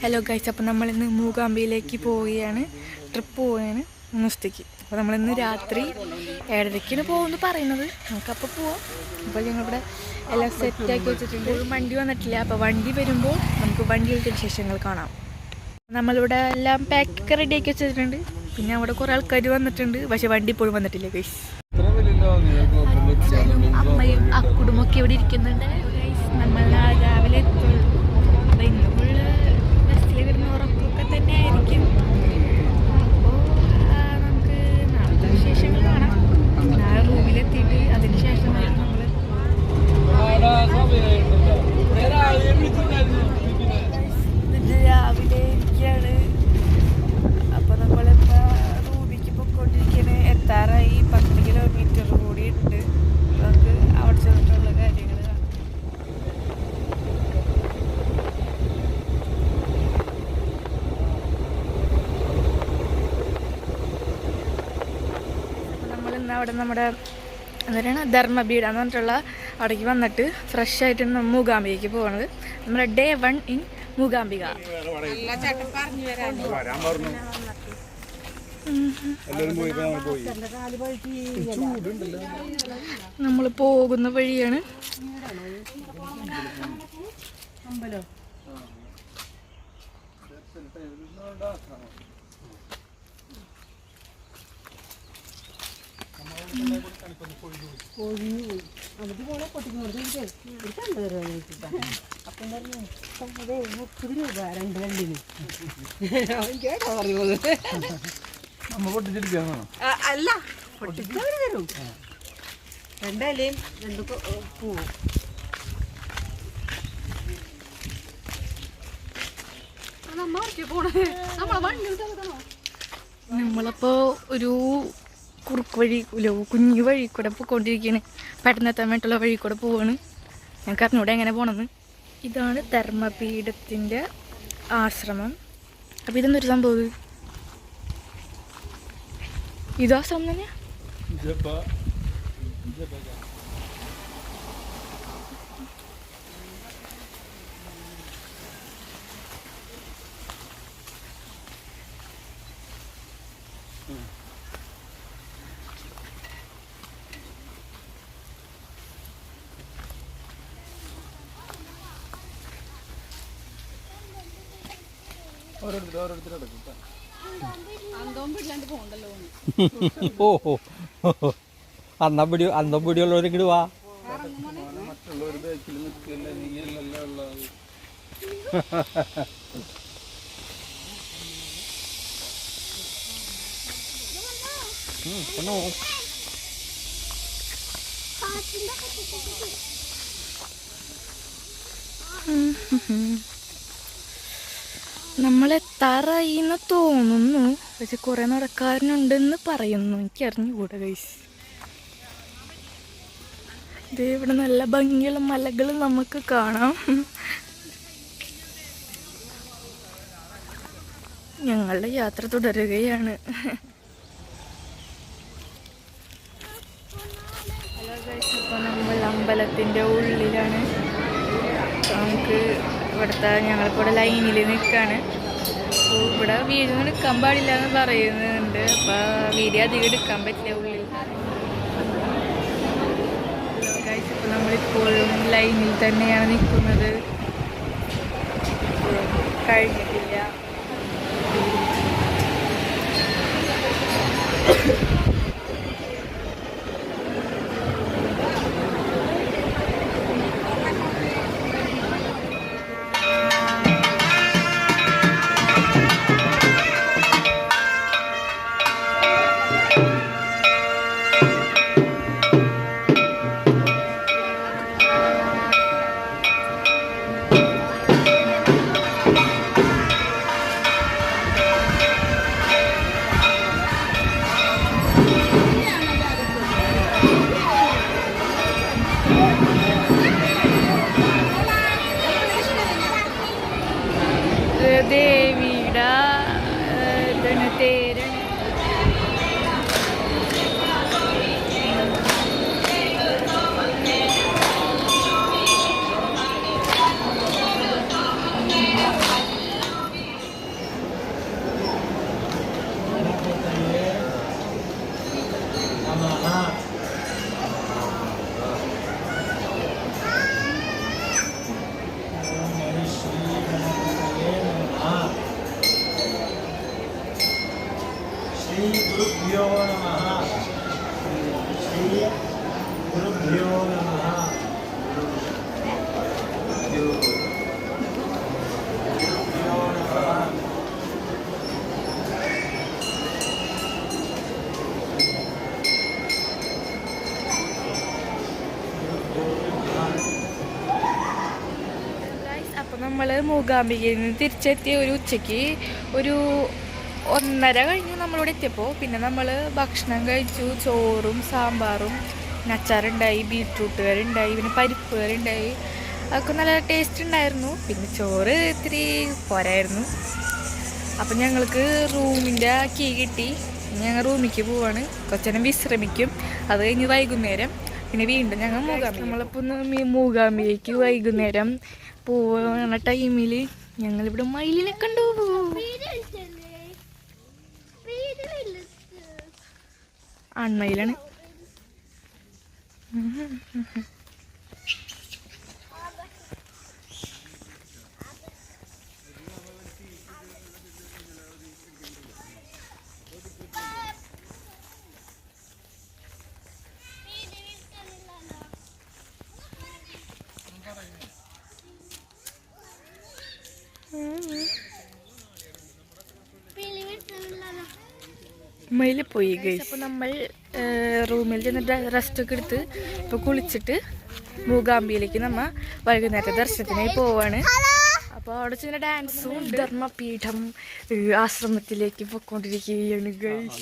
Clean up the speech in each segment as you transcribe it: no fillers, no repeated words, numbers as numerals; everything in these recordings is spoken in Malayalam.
ഹലോ ഗൈസ്, അപ്പോൾ നമ്മളിന്ന് മൂകാംബിയിലേക്ക് പോവുകയാണ്. ട്രിപ്പ് പോവുകയാണ് 3 ദിവസത്തേക്ക്. അപ്പോൾ നമ്മളിന്ന് രാത്രി 7:30 പോകുമെന്ന് പറയുന്നത്. നമുക്കപ്പോൾ പോവാം. അപ്പോൾ ഞങ്ങളിവിടെ എല്ലാം സെറ്റാക്കി വെച്ചിട്ടുണ്ട്. വണ്ടി വന്നിട്ടില്ല. അപ്പോൾ വണ്ടി വരുമ്പോൾ നമുക്ക് വണ്ടിയിലത്തെ വിശേഷങ്ങൾ കാണാം. നമ്മളിവിടെ എല്ലാം പാക്കൊക്കെ റെഡിയാക്കി വെച്ചിട്ടുണ്ട്. പിന്നെ അവിടെ കുറേ ആൾക്കാർ വന്നിട്ടുണ്ട്. പക്ഷേ വണ്ടി ഇപ്പോഴും വന്നിട്ടില്ല ഗൈസ്. അമ്മയും ആ കുടുംബമൊക്കെ ഇവിടെ ഇരിക്കുന്നുണ്ട്. നമ്മൾ രാവിലെ എത്തുള്ളൂ. അപ്പോൾ ഇന്ന് ഫുള്ള് ബസ്സിൽ വരുന്ന ഉറപ്പൊക്കെ തന്നെ ആയിരിക്കും. അപ്പോൾ നമുക്ക് നാളത്തെ വിശേഷങ്ങൾ കാണാം. നാളെ റൂമിലെത്തിയിട്ട് അതിന് ശേഷമായിരുന്നു നമ്മൾ രാവിലെ ഇരിക്കുകയാണ്. അപ്പോൾ നമ്മളിപ്പോൾ റൂമിലേക്ക് പൊയ്ക്കൊണ്ടിരിക്കുകയാണ്. എത്താറായി. 10 കിലോമീറ്റർ കൂടി ഉണ്ട്. നമുക്ക് അവിടെ ചെന്നിട്ടുള്ള കാര്യങ്ങൾ കാണാം. നമ്മളിന്ന് അവിടെ നമ്മുടെ എന്താണ് ധർമ്മപീഠ എന്ന് പറഞ്ഞിട്ടുള്ള അവിടേക്ക് വന്നിട്ട് ഫ്രഷ് ആയിട്ട് മൂകാംബികയ്ക്ക് പോകുന്നത്. നമ്മുടെ ഡേ 1 ഇൻ മൂകാംബിക. നമ്മൾ പോകുന്ന വഴിയാണ്. അല്ല തരും 2 ഇലയും 2 പൂവും. നമ്മളപ്പോ ഒരു കുറുക്ക് വഴി കുഞ്ഞു വഴി കൂടെ പോയിക്കൊണ്ടിരിക്കുകയാണ്. പെട്ടെന്ന് എത്താൻ വേണ്ടിയിട്ടുള്ള വഴി കൂടെ പോവാണ്. ഞങ്ങൾക്ക് അറിഞ്ഞൂടെ എങ്ങനെ പോകണമെന്ന്. ഇതാണ് ധർമ്മപീഠത്തിൻ്റെ ആശ്രമം. അപ്പോൾ ഇതെന്തൊരു സംഭവം? ഇത് ആശ്രമം തന്നെയാ? ഓഹോ അന്നം പിടിയുള്ളവരെങ്കിലും വാ. നമ്മളെത്താറായിന്ന് തോന്നുന്നു. പക്ഷെ കുറെ നടക്കാരനുണ്ടെന്ന് പറയുന്നു. എനിക്കറിഞ്ഞുകൂടെ ഗൈസ്. ഇത് ഇവിടെ നല്ല ഭംഗിയുള്ള മലകൾ നമുക്ക് കാണാം. ഞങ്ങളുടെ യാത്ര തുടരുകയാണ്. ഹലോ ഗൈസ്, ഇപ്പോൾ നമ്മൾ അമ്പലത്തിൻ്റെ ഉള്ളിലാണ്. നമുക്ക് ഇവിടുത്തെ ഞങ്ങളിപ്പോൾ ഇവിടെ ലൈനിൽ നിൽക്കുകയാണ്. അപ്പോൾ ഇവിടെ വീഡിയോ എടുക്കാൻ പാടില്ല എന്ന് പറയുന്നുണ്ട്. അപ്പോൾ വീഡിയോ അധികം എടുക്കാൻ പറ്റില്ല ഉള്ളിൽ. ഇപ്പോൾ നമ്മളിപ്പോഴും ലൈനിൽ തന്നെയാണ് നിൽക്കുന്നത്. കഴിഞ്ഞിട്ടില്ല. ദേവിയുടെ തേര് അപ്പം നമ്മൾ മൂകാംബികയിൽ നിന്ന് തിരിച്ചെത്തിയ ഒരു ഉച്ചയ്ക്ക് ഒരു 1:30 കഴിഞ്ഞ് നമ്മളിവിടെ എത്തിയപ്പോൾ പിന്നെ നമ്മൾ ഭക്ഷണം കഴിച്ചു. ചോറും സാമ്പാറും അച്ചാറുണ്ടായി, ബീട്രൂട്ട് കറി ഉണ്ടായി, പിന്നെ പരിപ്പ് കറി ഉണ്ടായി. അതൊക്കെ നല്ല ടേസ്റ്റ് ഉണ്ടായിരുന്നു. പിന്നെ ചോറ് ഇത്തിരി പോരായിരുന്നു. അപ്പം ഞങ്ങൾക്ക് റൂമിൻ്റെ കീ കിട്ടി. ഞങ്ങൾ റൂമിലേക്ക് പോവാണ്. കുറച്ചേരം വിശ്രമിക്കും. അത് കഴിഞ്ഞ് വൈകുന്നേരം പിന്നെ വീണ്ടും ഞങ്ങൾ നമ്മളിപ്പോൾ മൂകാംബികയ്ക്ക് വൈകുന്നേരം പോവുന്ന ടൈമിൽ ഞങ്ങളിവിടെ മയിലിനെ കണ്ടു. ആൺമയിലാണ്. മയില് പോയി ഗൈസ്. അപ്പോൾ നമ്മൾ റൂമിൽ ചെന്നിട്ട് റെസ്റ്റൊക്കെ എടുത്ത് ഇപ്പോൾ കുളിച്ചിട്ട് മൂകാംബികയിലേക്ക് നമ്മൾ വൈകുന്നേരത്തെ ദർശനത്തിനായി പോവാണ്. അപ്പോൾ അവിടെ ചെന്ന ഡാൻസും ധർമ്മപീഠം ആശ്രമത്തിലേക്ക് പോയിക്കൊണ്ടിരിക്കുകയാണ് ഗൈസ്.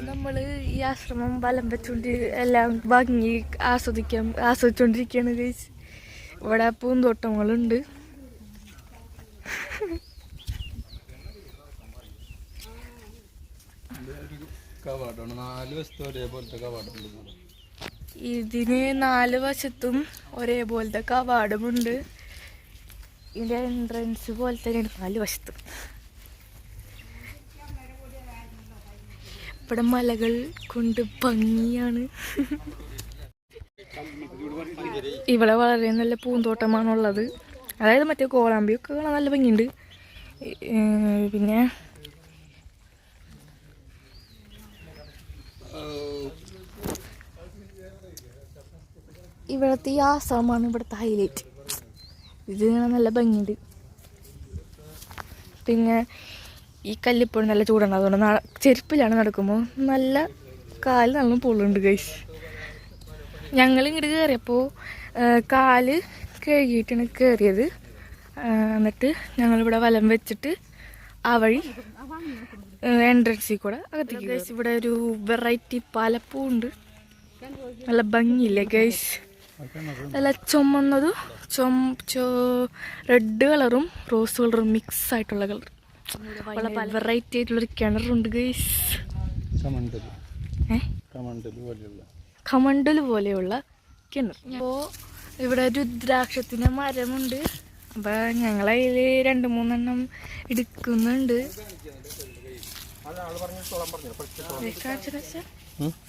നമ്മള് ഈ ആശ്രമം വലം വെച്ചോണ്ട് എല്ലാം ഭംഗി ആസ്വദിച്ചോണ്ടിരിക്കുകയാണ് ഗൈസ്. ഇവിടെ പൂന്തോട്ടങ്ങളുണ്ട്. ഇതിന് 4 വശത്തും ഒരേപോലത്തെ കവാടമുണ്ട്. ഇതിന്റെ എൻട്രൻസ് പോലെ തന്നെയാണ് 4 വശത്തും. ഇവിടെ മലകൾ കൊണ്ട് ഭംഗിയാണ്. ഇവിടെ വളരെ നല്ല പൂന്തോട്ടമാണുള്ളത്. അതായത് മറ്റേ കോളാമ്പിയൊക്കെ കാണാൻ നല്ല ഭംഗിയുണ്ട്. പിന്നെ ഇവിടുത്തെ ഈ ആശ്രമമാണ് ഇവിടുത്തെ ഹൈലൈറ്റ്. ഇത് കാണാൻ നല്ല ഭംഗിയുണ്ട്. പിന്നെ ഈ കല്ലിപ്പോഴും നല്ല ചൂടുണ്ട്. അതുകൊണ്ട് ചെരുപ്പിലാണ് നടക്കുമ്പോൾ നല്ല കാല് നല്ല പൊള്ളുണ്ട് ഗൈസ്. ഞങ്ങൾ ഇങ്ങോട്ട് കയറിയപ്പോൾ കാല് കഴുകിയിട്ടാണ് കയറിയത്. എന്നിട്ട് ഞങ്ങളിവിടെ വലം വെച്ചിട്ട് ആ വഴി എൻട്രൻസിൽ കൂടെ അകത്തേക്ക് ഗൈസ്. ഇവിടെ ഒരു വെറൈറ്റി പാലപ്പൂണ്ട്. നല്ല ഭംഗിയില്ലേ ഗൈസ്. നല്ല ചുമന്നതും റെഡ് കളറും റോസ് കളറും മിക്സ് ആയിട്ടുള്ള കളർ. പല വെറൈറ്റി ആയിട്ടുള്ളൊരു കിണറുണ്ട് ഗൈസ്. കമണ്ടല് പോലെയുള്ള കിണർ. അപ്പോൾ ഇവിടെ രുദ്രാക്ഷത്തിൻ്റെ മരമുണ്ട്. അപ്പോൾ ഞങ്ങളതിൽ 2-3 എണ്ണം എടുക്കുന്നുണ്ട്.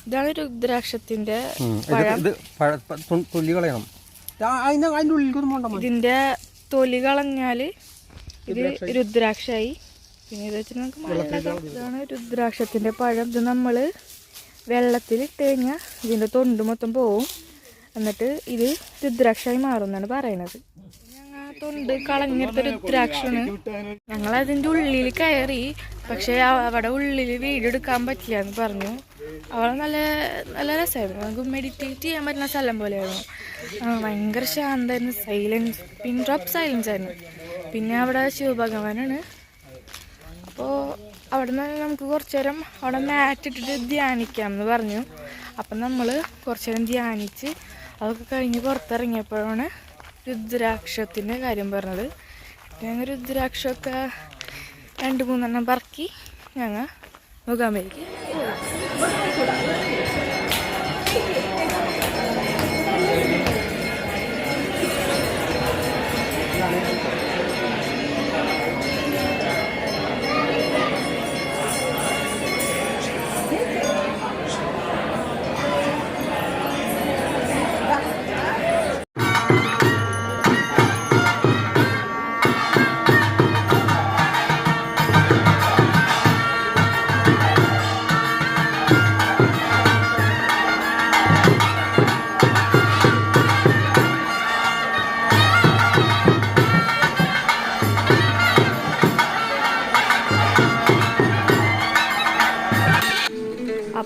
ഇതാണ് രുദ്രാക്ഷത്തിന്റെ പഴം. ഇതിന്റെ തൊലി കളഞ്ഞാല് ഇത് രുദ്രാക്ഷായി. പിന്നെ ഇത് വെച്ചിട്ട് നമുക്ക് ഇതാണ് രുദ്രാക്ഷത്തിന്റെ പഴം. ഇത് നമ്മള് വെള്ളത്തിലിട്ട് കഴിഞ്ഞാൽ ഇതിന്റെ തൊണ്ട് മൊത്തം പോവും. എന്നിട്ട് ഇത് രുദ്രാക്ഷായി മാറും എന്നാണ് പറയണത്. ഞങ്ങൾ തൊണ്ട് കളഞ്ഞെടുത്ത രുദ്രാക്ഷാണ്. ഞങ്ങൾ അതിന്റെ ഉള്ളിൽ കയറി. പക്ഷെ അവിടെ ഉള്ളിൽ വീഡിയോ എടുക്കാൻ പറ്റില്ല എന്ന് പറഞ്ഞു. അവിടെ നല്ല നല്ല രസമായിരുന്നു. നമുക്ക് മെഡിറ്റേറ്റ് ചെയ്യാൻ പറ്റുന്ന സ്ഥലം പോലെയായിരുന്നു. ഭയങ്കര ശാന്തമായിരുന്നു. സൈലൻസ്, പിൻ ഡ്രോപ്പ് സൈലൻസ് ആയിരുന്നു. പിന്നെ അവിടെ ശിവഭഗവാനാണ്. അപ്പോൾ അവിടെ നിന്ന് നമുക്ക് കുറച്ചു നേരം അവിടെ മാറ്റ് ഇട്ടിട്ട് ധ്യാനിക്കാം എന്ന് പറഞ്ഞു. അപ്പം നമ്മൾ കുറച്ചു നേരം ധ്യാനിച്ച് അതൊക്കെ കഴിഞ്ഞ് പുറത്തിറങ്ങിയപ്പോഴാണ് രുദ്രാക്ഷത്തിൻ്റെ കാര്യം പറഞ്ഞത്. ഞങ്ങൾ രുദ്രാക്ഷമൊക്കെ 2-3 എണ്ണം പറക്കി ഞങ്ങൾ മൂകാംബികയ്ക്ക്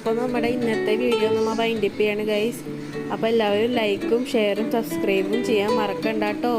അപ്പോൾ നമ്മുടെ ഇന്നത്തെ വീഡിയോ നമ്മൾ വൈൻഡപ്പ് ചെയ്യാണ് ഗൈസ്. അപ്പോൾ എല്ലാവരും ലൈക്കും ഷെയറും സബ്സ്ക്രൈബും ചെയ്യാൻ മറക്കണ്ട കേട്ടോ.